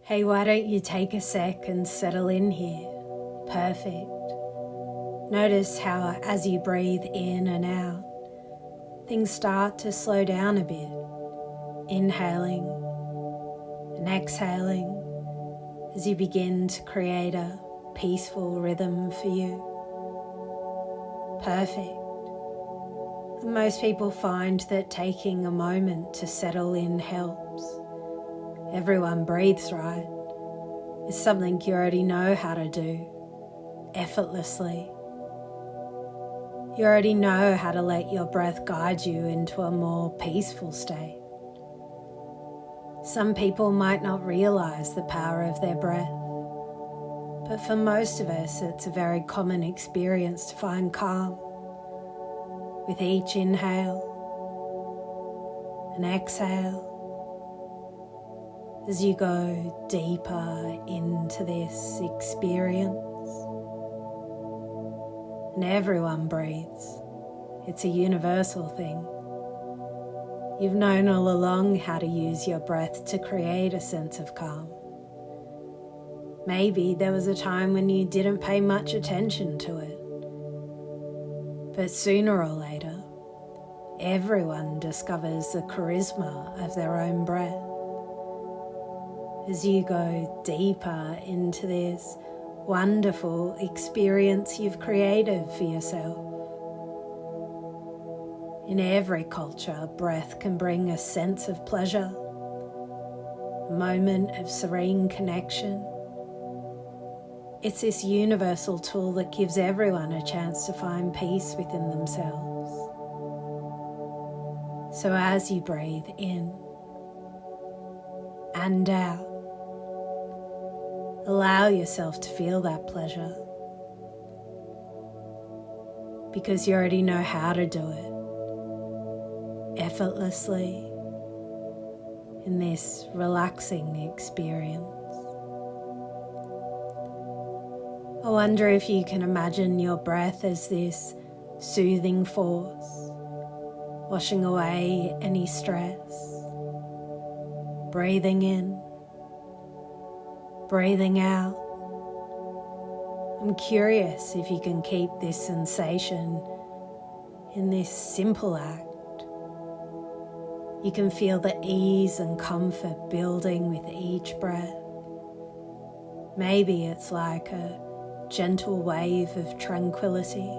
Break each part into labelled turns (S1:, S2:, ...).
S1: Hey, why don't you take a sec and settle in here? Perfect. Notice how as you breathe in and out, things start to slow down a bit. Inhaling and exhaling as you begin to create a peaceful rhythm for you. Perfect. And most people find that taking a moment to settle in helps. Everyone breathes right. It's something you already know how to do, effortlessly. You already know how to let your breath guide you into a more peaceful state. Some people might not realize the power of their breath, but for most of us it's a very common experience to find calm. With each inhale and exhale, as you go deeper into this experience. And everyone breathes. It's a universal thing. You've known all along how to use your breath to create a sense of calm. Maybe there was a time when you didn't pay much attention to it. But sooner or later, everyone discovers the charisma of their own breath. As you go deeper into this wonderful experience you've created for yourself. In every culture, breath can bring a sense of pleasure, a moment of serene connection. It's this universal tool that gives everyone a chance to find peace within themselves. So as you breathe in and out, allow yourself to feel that pleasure because you already know how to do it effortlessly in this relaxing experience. I wonder if you can imagine your breath as this soothing force, washing away any stress, breathing in, breathing out. I'm curious if you can keep this sensation in this simple act. You can feel the ease and comfort building with each breath. Maybe it's like a gentle wave of tranquility.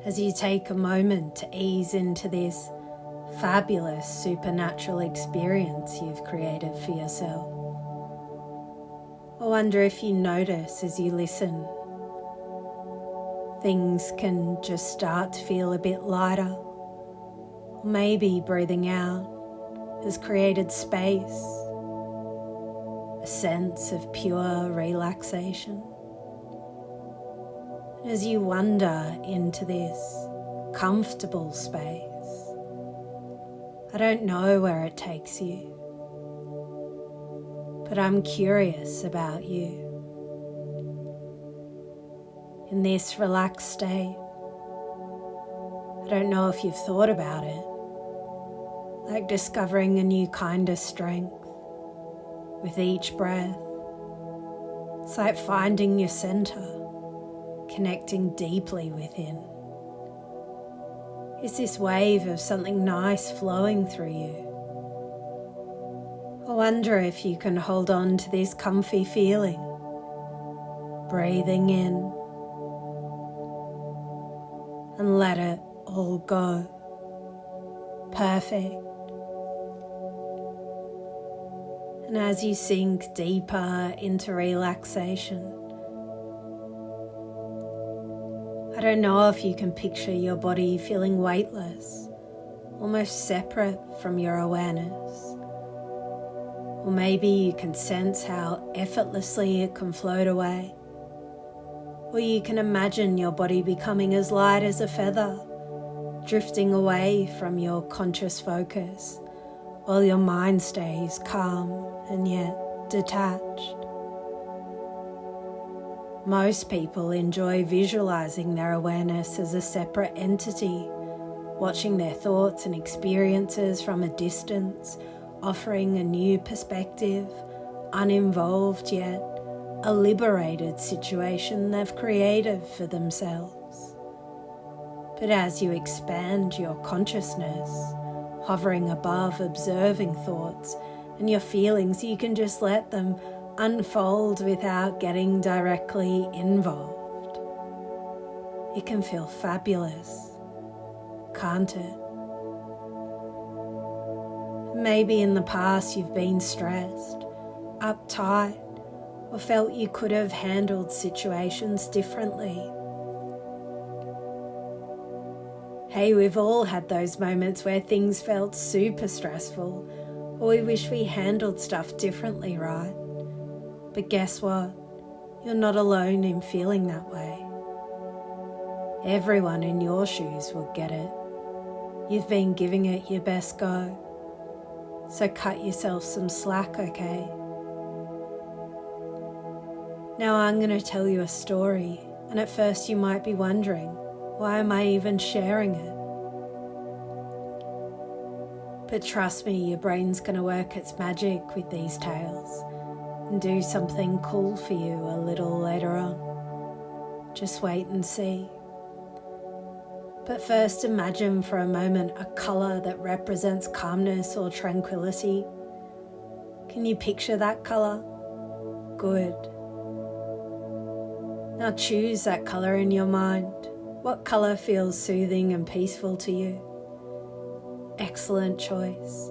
S1: As you take a moment to ease into this fabulous supernatural experience you've created for yourself. I wonder if you notice as you listen, things can just start to feel a bit lighter. Or maybe breathing out has created space, a sense of pure relaxation. As you wander into this comfortable space, I don't know where it takes you, but I'm curious about you. In this relaxed state, I don't know if you've thought about it, like discovering a new kind of strength with each breath. It's like finding your center, connecting deeply within. Is this wave of something nice flowing through you? I wonder if you can hold on to this comfy feeling, breathing in and let it all go. Perfect. And as you sink deeper into relaxation, I don't know if you can picture your body feeling weightless, almost separate from your awareness. Or maybe you can sense how effortlessly it can float away. Or you can imagine your body becoming as light as a feather, drifting away from your conscious focus, while your mind stays calm and yet detached. Most people enjoy visualizing their awareness as a separate entity, watching their thoughts and experiences from a distance, offering a new perspective, uninvolved yet a liberated situation they've created for themselves. But as you expand your consciousness, hovering above observing thoughts and your feelings, you can just let them unfold without getting directly involved. It can feel fabulous, can't it? Maybe in the past you've been stressed, uptight, or felt you could have handled situations differently. Hey, we've all had those moments where things felt super stressful, or we wish we handled stuff differently, right? But guess what? You're not alone in feeling that way. Everyone in your shoes will get it. You've been giving it your best go. So cut yourself some slack, okay? Now I'm going to tell you a story, and at first you might be wondering, why am I even sharing it? But trust me, your brain's going to work its magic with these tales and do something cool for you a little later on. Just wait and see. But first, imagine for a moment a colour that represents calmness or tranquility. Can you picture that colour? Good. Now choose that colour in your mind. What colour feels soothing and peaceful to you? Excellent choice.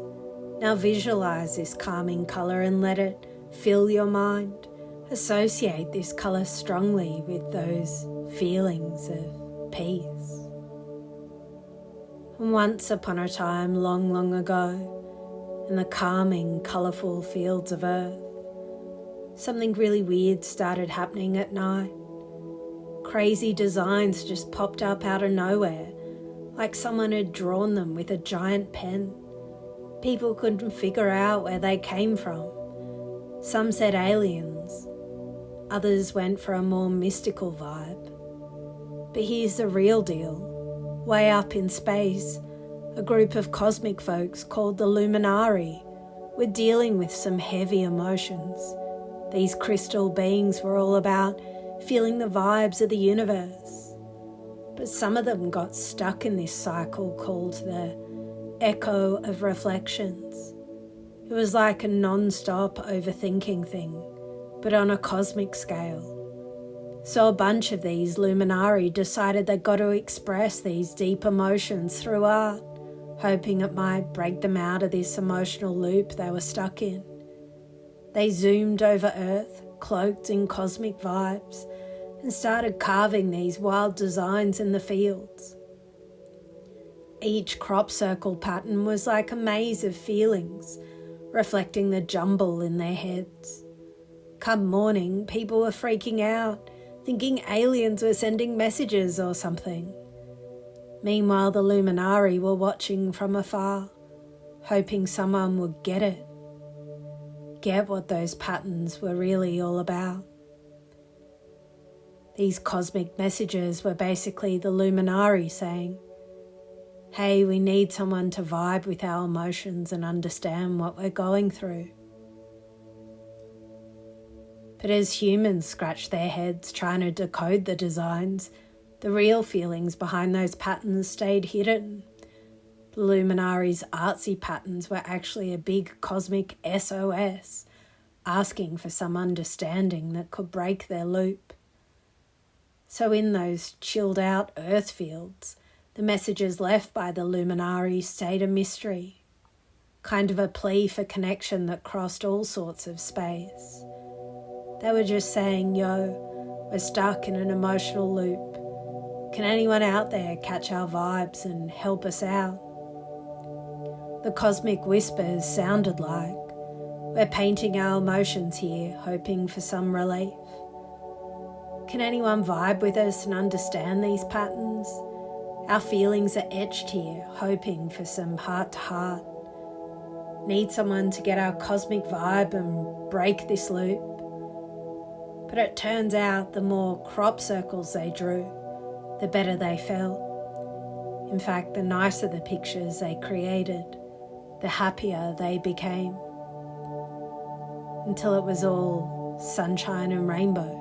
S1: Now visualise this calming colour and let it fill your mind. Associate this colour strongly with those feelings of peace. Once upon a time, long, long ago, in the calming, colourful fields of Earth, something really weird started happening at night. Crazy designs just popped up out of nowhere, like someone had drawn them with a giant pen. People couldn't figure out where they came from. Some said aliens, others went for a more mystical vibe. But here's the real deal. Way up in space, a group of cosmic folks called the Luminari were dealing with some heavy emotions. These crystal beings were all about feeling the vibes of the universe. But some of them got stuck in this cycle called the echo of reflections. It was like a non-stop overthinking thing, but on a cosmic scale. So a bunch of these Luminari decided they got to express these deep emotions through art, hoping it might break them out of this emotional loop they were stuck in. They zoomed over Earth, cloaked in cosmic vibes, and started carving these wild designs in the fields. Each crop circle pattern was like a maze of feelings, reflecting the jumble in their heads. Come morning, people were freaking out, thinking aliens were sending messages or something. Meanwhile, the Luminari were watching from afar, hoping someone would get it. Get what those patterns were really all about. These cosmic messages were basically the Luminari saying, hey, we need someone to vibe with our emotions and understand what we're going through. But as humans scratched their heads trying to decode the designs, the real feelings behind those patterns stayed hidden. The Luminari's artsy patterns were actually a big cosmic SOS, asking for some understanding that could break their loop. So in those chilled out earth fields, the messages left by the Luminari stayed a mystery, kind of a plea for connection that crossed all sorts of space. They were just saying, yo, we're stuck in an emotional loop. Can anyone out there catch our vibes and help us out? The cosmic whispers sounded like, we're painting our emotions here, hoping for some relief. Can anyone vibe with us and understand these patterns? Our feelings are etched here, hoping for some heart-to-heart. Need someone to get our cosmic vibe and break this loop. But it turns out the more crop circles they drew, the better they felt. In fact, the nicer the pictures they created, the happier they became, until it was all sunshine and rainbows.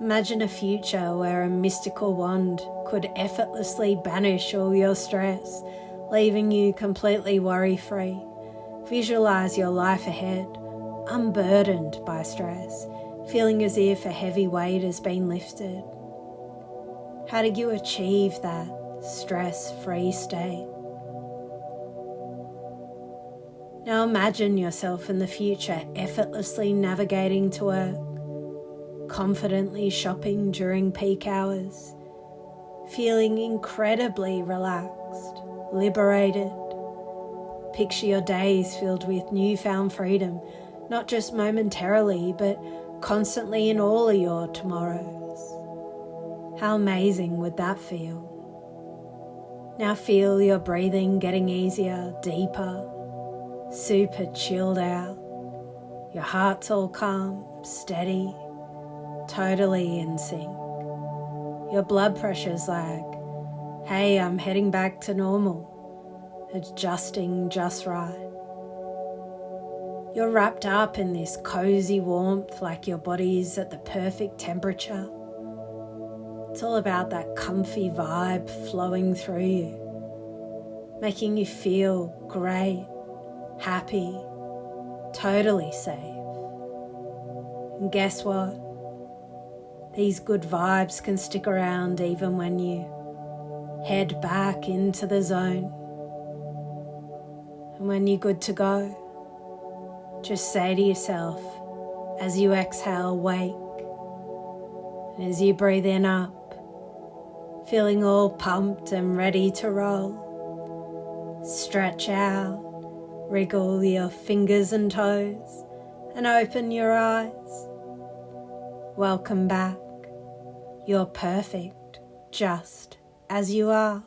S1: Imagine a future where a mystical wand could effortlessly banish all your stress, leaving you completely worry-free. Visualize your life ahead, unburdened by stress, feeling as if a heavy weight has been lifted. How did you achieve that stress-free state? Now imagine yourself in the future effortlessly navigating to work, confidently shopping during peak hours, feeling incredibly relaxed, liberated. Picture your days filled with newfound freedom, not just momentarily, but constantly in all of your tomorrows. How amazing would that feel? Now feel your breathing getting easier, deeper, super chilled out. Your heart's all calm, steady, totally in sync. Your blood pressure's like, hey, I'm heading back to normal, adjusting just right. You're wrapped up in this cozy warmth, like your body's at the perfect temperature. It's all about that comfy vibe flowing through you, making you feel great, happy, totally safe. And guess what? These good vibes can stick around even when you head back into the zone. And when you're good to go, just say to yourself as you exhale, wake. And as you breathe in up, feeling all pumped and ready to roll, stretch out, wriggle your fingers and toes, and open your eyes. Welcome back. You're perfect, just as you are.